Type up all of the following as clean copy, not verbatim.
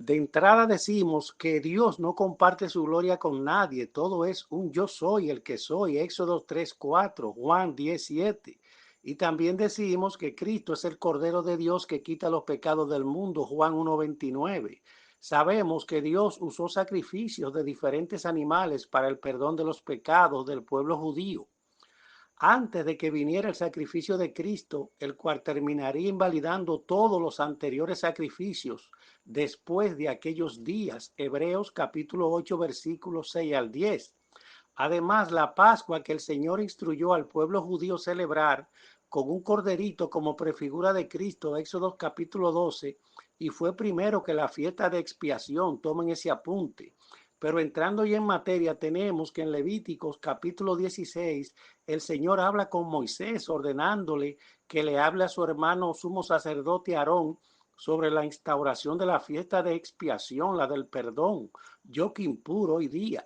De entrada decimos que Dios no comparte su gloria con nadie. Todo es un yo soy el que soy. Éxodo 3:4, Juan 10:7. Y también decimos que Cristo es el Cordero de Dios que quita los pecados del mundo. Juan 1:29. Sabemos que Dios usó sacrificios de diferentes animales para el perdón de los pecados del pueblo judío antes de que viniera el sacrificio de Cristo, el cual terminaría invalidando todos los anteriores sacrificios después de aquellos días. Hebreos capítulo 8 versículos 6 al 10. Además, la Pascua que el Señor instruyó al pueblo judío celebrar con un corderito como prefigura de Cristo, Éxodo capítulo 12, y fue primero que la fiesta de expiación. Tomen ese apunte. Pero entrando ya en materia, tenemos que en Levíticos capítulo 16, el Señor habla con Moisés ordenándole que le hable a su hermano sumo sacerdote Aarón sobre la instauración de la fiesta de expiación, la del perdón, Yom Kippur hoy día.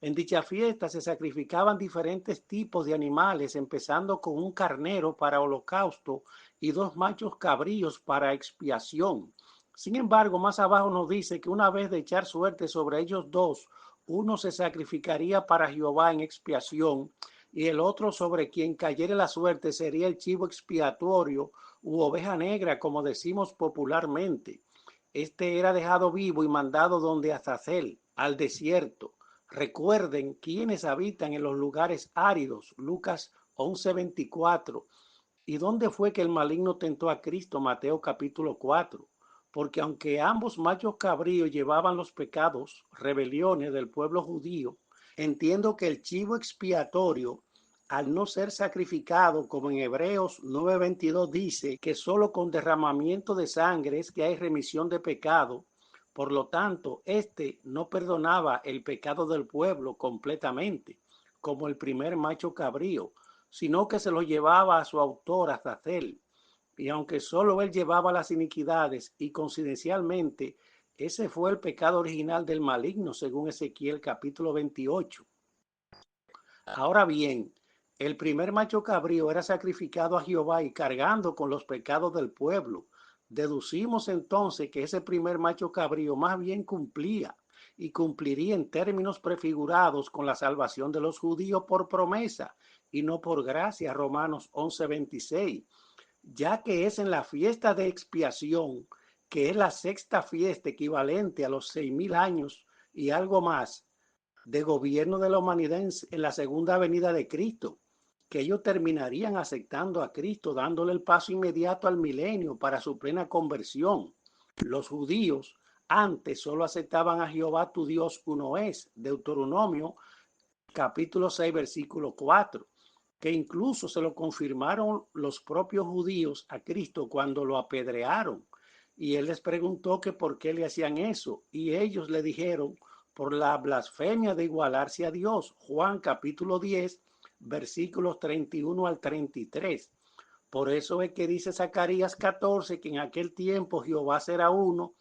En dicha fiesta se sacrificaban diferentes tipos de animales, empezando con un carnero para holocausto y dos machos cabríos para expiación. Sin embargo, más abajo nos dice que una vez de echar suerte sobre ellos dos, uno se sacrificaría para Jehová en expiación y el otro sobre quien cayere la suerte sería el chivo expiatorio u oveja negra, como decimos popularmente. Este era dejado vivo y mandado donde Azazel, al desierto. Recuerden quienes habitan en los lugares áridos, Lucas 11:24. ¿Y dónde fue que el maligno tentó a Cristo? Mateo capítulo 4. Porque aunque ambos machos cabríos llevaban los pecados, rebeliones del pueblo judío, entiendo que el chivo expiatorio, al no ser sacrificado, como en Hebreos 9:22 dice, que solo con derramamiento de sangre es que hay remisión de pecado. Por lo tanto, este no perdonaba el pecado del pueblo completamente, como el primer macho cabrío, sino que se lo llevaba a su autor, Azazel. Y aunque solo él llevaba las iniquidades, y coincidencialmente, ese fue el pecado original del maligno, según Ezequiel capítulo 28. Ahora bien, el primer macho cabrío era sacrificado a Jehová y cargando con los pecados del pueblo. Deducimos entonces que ese primer macho cabrío más bien cumplía y cumpliría en términos prefigurados con la salvación de los judíos por promesa y no por gracia, Romanos 11:26, ya que es en la fiesta de expiación, que es la sexta fiesta equivalente a los 6,000 años y algo más de gobierno de la humanidad en la segunda venida de Cristo, que ellos terminarían aceptando a Cristo, dándole el paso inmediato al milenio para su plena conversión. Los judíos antes solo aceptaban a Jehová tu Dios uno es, Deuteronomio capítulo 6 versículo 4, que incluso se lo confirmaron los propios judíos a Cristo cuando lo apedrearon. Y él les preguntó que por qué le hacían eso. Y ellos le dijeron, por la blasfemia de igualarse a Dios. Juan capítulo 10, versículos 31 al 33. Por eso es que dice Zacarías 14 que en aquel tiempo Jehová será uno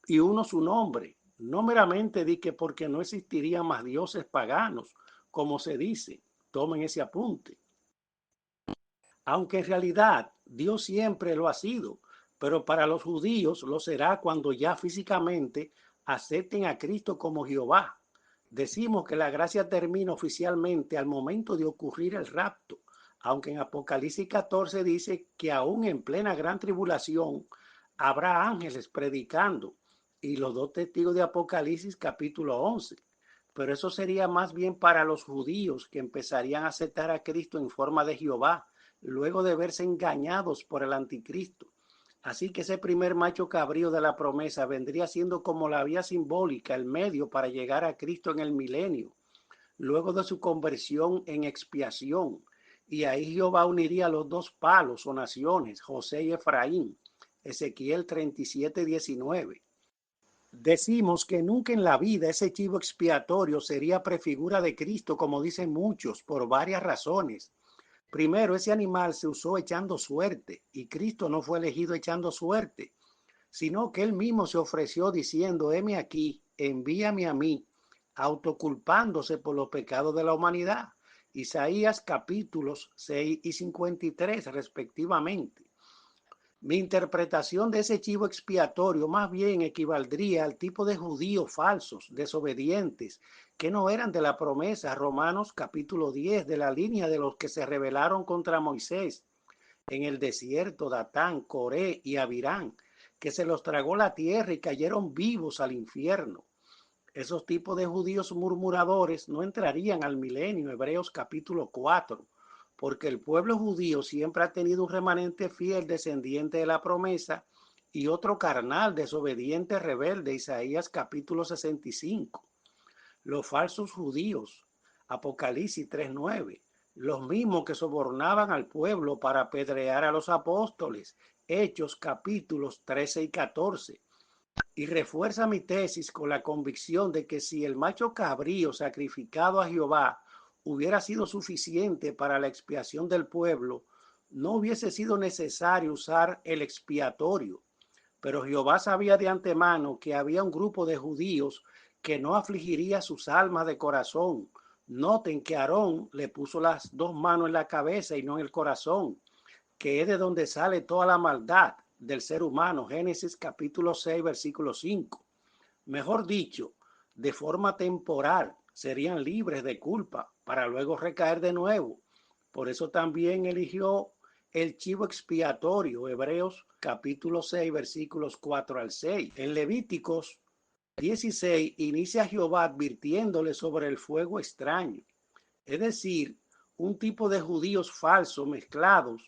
y uno su nombre. No meramente di que porque no existirían más dioses paganos, como se dice. Tomen ese apunte. Aunque en realidad Dios siempre lo ha sido, pero para los judíos lo será cuando ya físicamente acepten a Cristo como Jehová. Decimos que la gracia termina oficialmente al momento de ocurrir el rapto, aunque en Apocalipsis 14 dice que aún en plena gran tribulación habrá ángeles predicando y los dos testigos de Apocalipsis capítulo 11. Pero eso sería más bien para los judíos que empezarían a aceptar a Cristo en forma de Jehová luego de verse engañados por el anticristo. Así que ese primer macho cabrío de la promesa vendría siendo como la vía simbólica, el medio para llegar a Cristo en el milenio, luego de su conversión en expiación. Y ahí Jehová uniría los dos palos o naciones, José y Efraín. Ezequiel 37:19. Decimos que nunca en la vida ese chivo expiatorio sería prefigura de Cristo, como dicen muchos, por varias razones. Primero, ese animal se usó echando suerte y Cristo no fue elegido echando suerte, sino que él mismo se ofreció diciendo, heme aquí, envíame a mí, autoculpándose por los pecados de la humanidad. Isaías capítulos 6 y 53 respectivamente. Mi interpretación de ese chivo expiatorio más bien equivaldría al tipo de judíos falsos, desobedientes, que no eran de la promesa, Romanos capítulo 10, de la línea de los que se rebelaron contra Moisés en el desierto, Datán, Coré y Abirán, que se los tragó la tierra y cayeron vivos al infierno. Esos tipos de judíos murmuradores no entrarían al milenio, Hebreos capítulo 4, porque el pueblo judío siempre ha tenido un remanente fiel descendiente de la promesa y otro carnal desobediente rebelde, Isaías capítulo 65. Los falsos judíos, Apocalipsis 3:9, los mismos que sobornaban al pueblo para apedrear a los apóstoles, Hechos capítulos 13 y 14. Y refuerza mi tesis con la convicción de que si el macho cabrío sacrificado a Jehová hubiera sido suficiente para la expiación del pueblo, no hubiese sido necesario usar el expiatorio. Pero Jehová sabía de antemano que había un grupo de judíos que no afligiría sus almas de corazón. Noten que Aarón le puso las dos manos en la cabeza y no en el corazón, que es de donde sale toda la maldad del ser humano. Génesis capítulo 6, versículo 5. Mejor dicho, de forma temporal serían libres de culpa para luego recaer de nuevo. Por eso también eligió el chivo expiatorio, Hebreos capítulo 6, versículos 4 al 6. En Levíticos 16 inicia Jehová advirtiéndole sobre el fuego extraño, es decir, un tipo de judíos falsos mezclados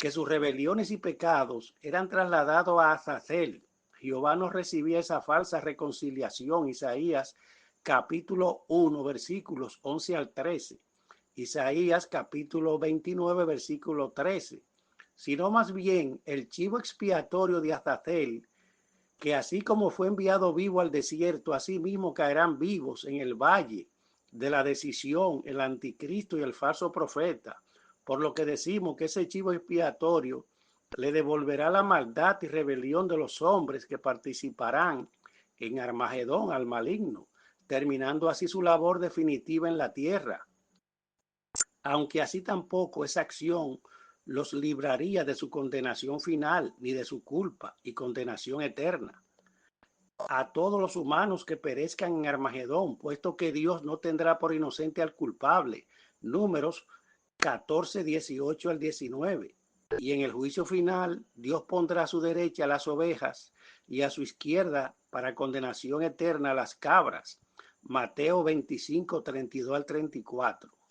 que sus rebeliones y pecados eran trasladados a Azazel. Jehová no recibía esa falsa reconciliación. Isaías capítulo 1 versículos 11 al 13. Isaías capítulo 29 versículo 13. Sino más bien el chivo expiatorio de Azazel, que así como fue enviado vivo al desierto, así mismo caerán vivos en el valle de la decisión, el anticristo y el falso profeta. Por lo que decimos que ese chivo expiatorio le devolverá la maldad y rebelión de los hombres que participarán en Armagedón al maligno, terminando así su labor definitiva en la tierra. Aunque así tampoco esa acción los libraría de su condenación final, ni de su culpa y condenación eterna. A todos los humanos que perezcan en Armagedón, puesto que Dios no tendrá por inocente al culpable. Números 14, 18 al 19. Y en el juicio final, Dios pondrá a su derecha las ovejas y a su izquierda para condenación eterna las cabras. Mateo 25, 32 al 34.